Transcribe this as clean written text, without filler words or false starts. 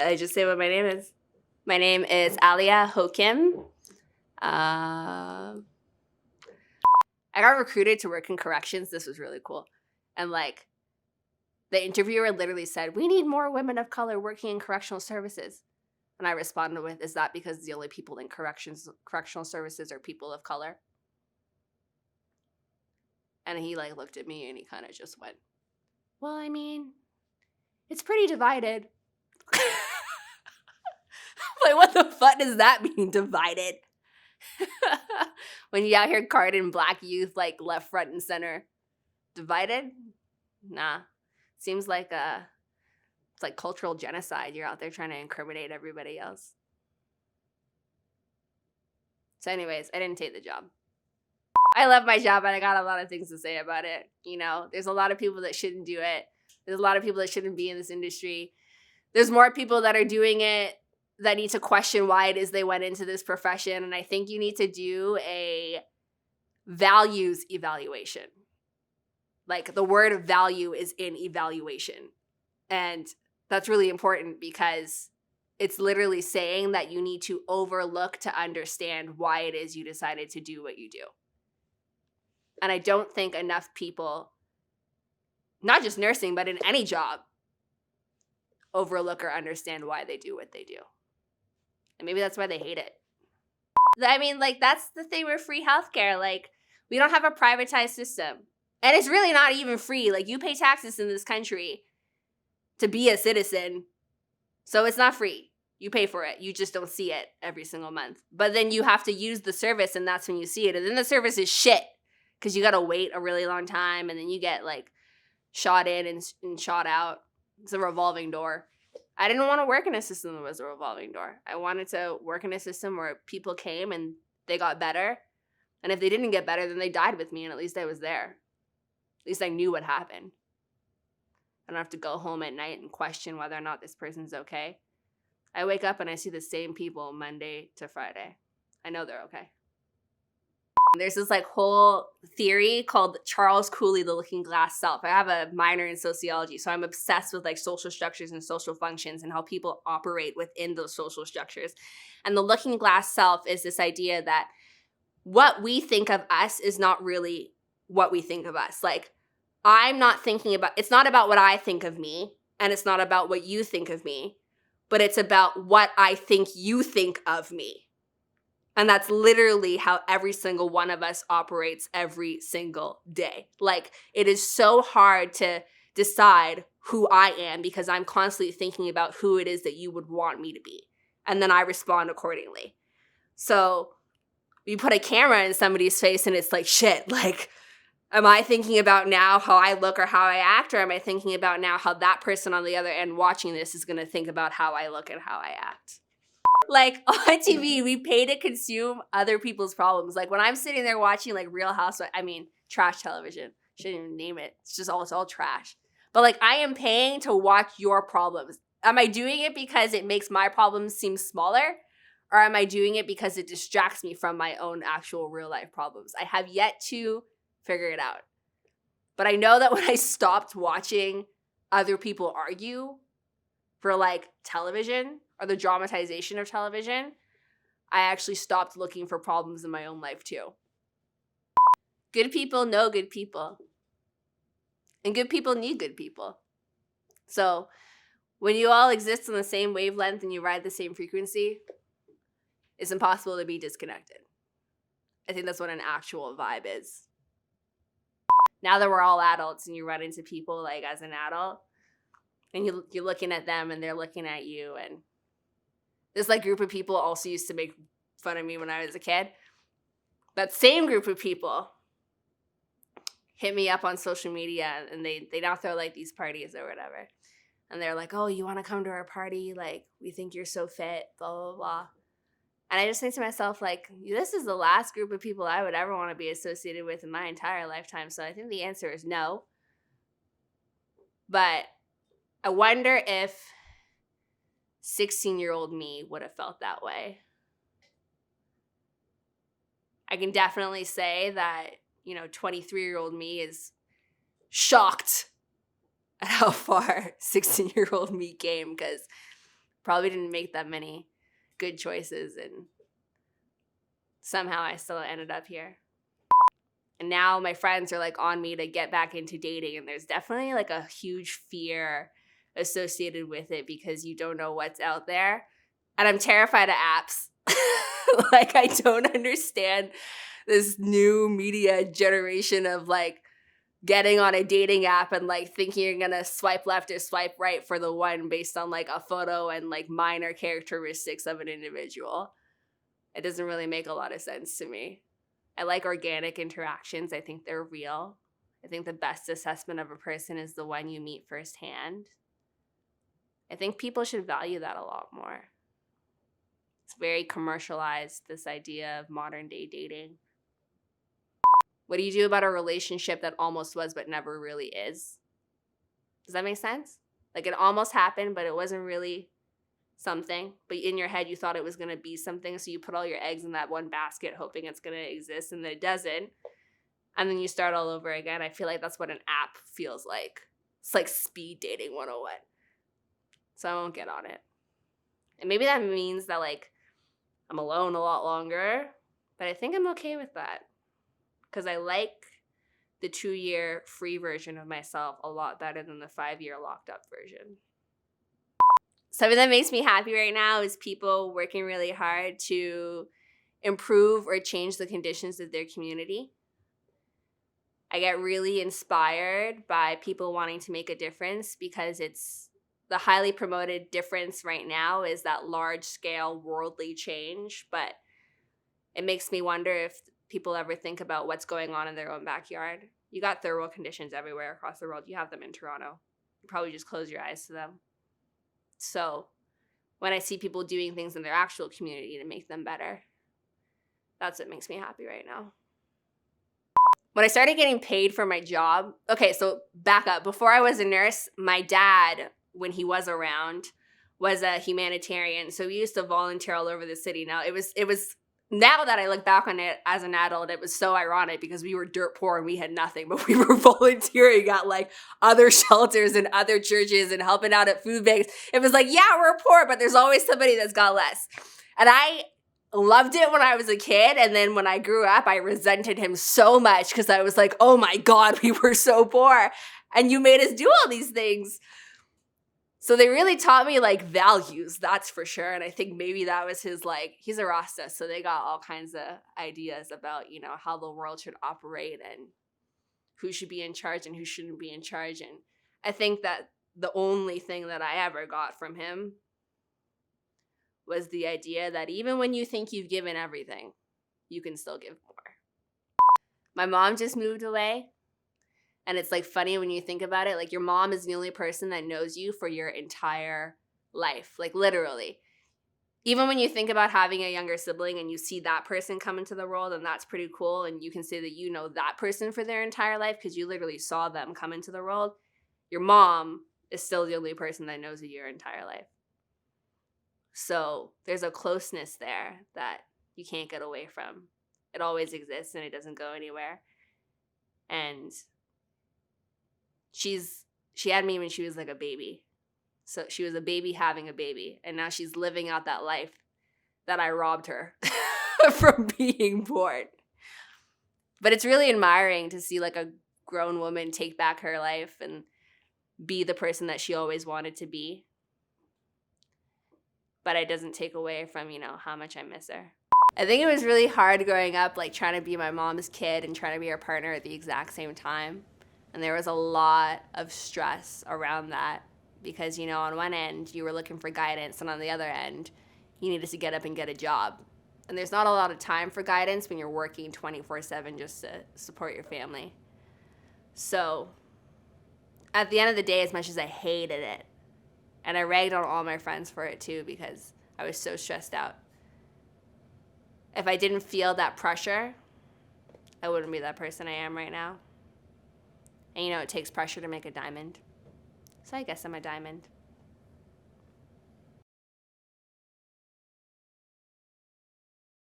I just say what my name is. My name is Aaliyah Hoo Kim. I got recruited to work in corrections. This was really cool. And like the interviewer literally said, "We need more women of color working in correctional services." And I responded with, "Is that because the only people in correctional services are people of color?" And he like looked at me and he kind of just went, "Well, I mean, it's pretty divided." Like, what the fuck does that mean, divided? When you out here carding black youth like left, front, and center. Divided? Nah. Seems like it's like cultural genocide. You're out there trying to incriminate everybody else. So anyways, I didn't take the job. I love my job, but I got a lot of things to say about it. You know, there's a lot of people that shouldn't do it. There's a lot of people that shouldn't be in this industry. There's more people that are doing it that need to question why it is they went into this profession. And I think you need to do a values evaluation. Like the word value is in evaluation. And that's really important because it's literally saying that you need to overlook to understand why it is you decided to do what you do. And I don't think enough people, not just nursing, but in any job, overlook or understand why they do what they do. And maybe that's why they hate it. I mean, like, that's the thing with free healthcare. Like, we don't have a privatized system. And it's really not even free. Like, you pay taxes in this country to be a citizen. So it's not free. You pay for it. You just don't see it every single month. But then you have to use the service, and that's when you see it. And then the service is shit because you got to wait a really long time, and then you get, like, shot in and shot out. It's a revolving door. I didn't want to work in a system that was a revolving door. I wanted to work in a system where people came and they got better. And if they didn't get better, then they died with me, and at least I was there. At least I knew what happened. I don't have to go home at night and question whether or not this person's okay. I wake up and I see the same people Monday to Friday. I know they're okay. There's this like whole theory called Charles Cooley, the looking glass self. I have a minor in sociology, so I'm obsessed with like social structures and social functions and how people operate within those social structures. And the looking glass self is this idea that what we think of us is not really what we think of us. Like, I'm not thinking about, it's not about what I think of me, and it's not about what you think of me, but it's about what I think you think of me. And that's literally how every single one of us operates every single day. Like, it is so hard to decide who I am because I'm constantly thinking about who it is that you would want me to be. And then I respond accordingly. So you put a camera in somebody's face and it's like, shit, like, am I thinking about now how I look or how I act? Or am I thinking about now how that person on the other end watching this is going to think about how I look and how I act? Like, on TV, we pay to consume other people's problems. Like, when I'm sitting there watching, like, Real Housewives, I mean, trash television. Shouldn't even name it. It's all trash. But, like, I am paying to watch your problems. Am I doing it because it makes my problems seem smaller? Or am I doing it because it distracts me from my own actual real-life problems? I have yet to figure it out. But I know that when I stopped watching other people argue for, like, television or the dramatization of television, I actually stopped looking for problems in my own life too. Good people know good people. And good people need good people. So when you all exist on the same wavelength and you ride the same frequency, it's impossible to be disconnected. I think that's what an actual vibe is. Now that we're all adults and you run into people like as an adult, and you're looking at them and they're looking at you, and this like group of people also used to make fun of me when I was a kid. That same group of people hit me up on social media, and they now throw like these parties or whatever. And they're like, "Oh, you want to come to our party? Like, we think you're so fit, blah, blah, blah." And I just think to myself, like, this is the last group of people I would ever want to be associated with in my entire lifetime. So I think the answer is no. But I wonder if 16-year-old me would have felt that way. I can definitely say that, 23-year-old me is shocked at how far 16-year-old me came, because Probably didn't make that many good choices, and somehow I still ended up here. And now my friends are like on me to get back into dating, and there's definitely like a huge fear associated with it because you don't know what's out there. And I'm terrified of apps. Like, I don't understand this new media generation of like getting on a dating app and like thinking you're gonna swipe left or swipe right for the one based on like a photo and like minor characteristics of an individual. It doesn't really make a lot of sense to me. I like organic interactions. I think they're real. I think the best assessment of a person is the one you meet firsthand. I think people should value that a lot more. It's very commercialized, this idea of modern day dating. What do you do about a relationship that almost was but never really is? Does that make sense? Like, it almost happened, but it wasn't really something. But in your head, you thought it was going to be something, so you put all your eggs in that one basket hoping it's going to exist, and then it doesn't. And then you start all over again. I feel like that's what an app feels like. It's like speed dating 101. So I won't get on it. And maybe that means that, like, I'm alone a lot longer, but I think I'm okay with that because I like the 2-year free version of myself a lot better than the 5-year locked up version. Something that makes me happy right now is people working really hard to improve or change the conditions of their community. I get really inspired by people wanting to make a difference because it's the highly promoted difference right now is that large-scale worldly change, but it makes me wonder if people ever think about what's going on in their own backyard. You got third world conditions everywhere across the world. You have them in Toronto. You probably just close your eyes to them. So when I see people doing things in their actual community to make them better, that's what makes me happy right now. When I started getting paid for my job, okay, so back up. Before I was a nurse, my dad, when he was around, was a humanitarian. So we used to volunteer all over the city. Now, it was now that I look back on it as an adult, it was so ironic because we were dirt poor and we had nothing, but we were volunteering at like other shelters and other churches and helping out at food banks. It was like, yeah, we're poor, but there's always somebody that's got less. And I loved it when I was a kid. And then when I grew up, I resented him so much because I was like, oh my God, we were so poor. And you made us do all these things. So they really taught me like values, that's for sure. And I think maybe that was his, like, he's a Rasta. So they got all kinds of ideas about, you know, how the world should operate and who should be in charge and who shouldn't be in charge. And I think that the only thing that I ever got from him was the idea that even when you think you've given everything, you can still give more. My mom just moved away. And it's like funny when you think about it, like your mom is the only person that knows you for your entire life, like literally. Even when you think about having a younger sibling and you see that person come into the world, and that's pretty cool, and you can say that you know that person for their entire life because you literally saw them come into the world, your mom is still the only person that knows you your entire life. So there's a closeness there that you can't get away from. It always exists and it doesn't go anywhere. And she had me when she was like a baby. So she was a baby having a baby. And now she's living out that life that I robbed her from being born. But it's really admiring to see like a grown woman take back her life and be the person that she always wanted to be. But it doesn't take away from, you know, how much I miss her. I think it was really hard growing up, like trying to be my mom's kid and trying to be her partner at the exact same time. And there was a lot of stress around that because, you know, on one end, you were looking for guidance, and on the other end, you needed to get up and get a job. And there's not a lot of time for guidance when you're working 24/7 just to support your family. So at the end of the day, as much as I hated it, and I ragged on all my friends for it too because I was so stressed out, if I didn't feel that pressure, I wouldn't be that person I am right now. And you know, it takes pressure to make a diamond. So I guess I'm a diamond.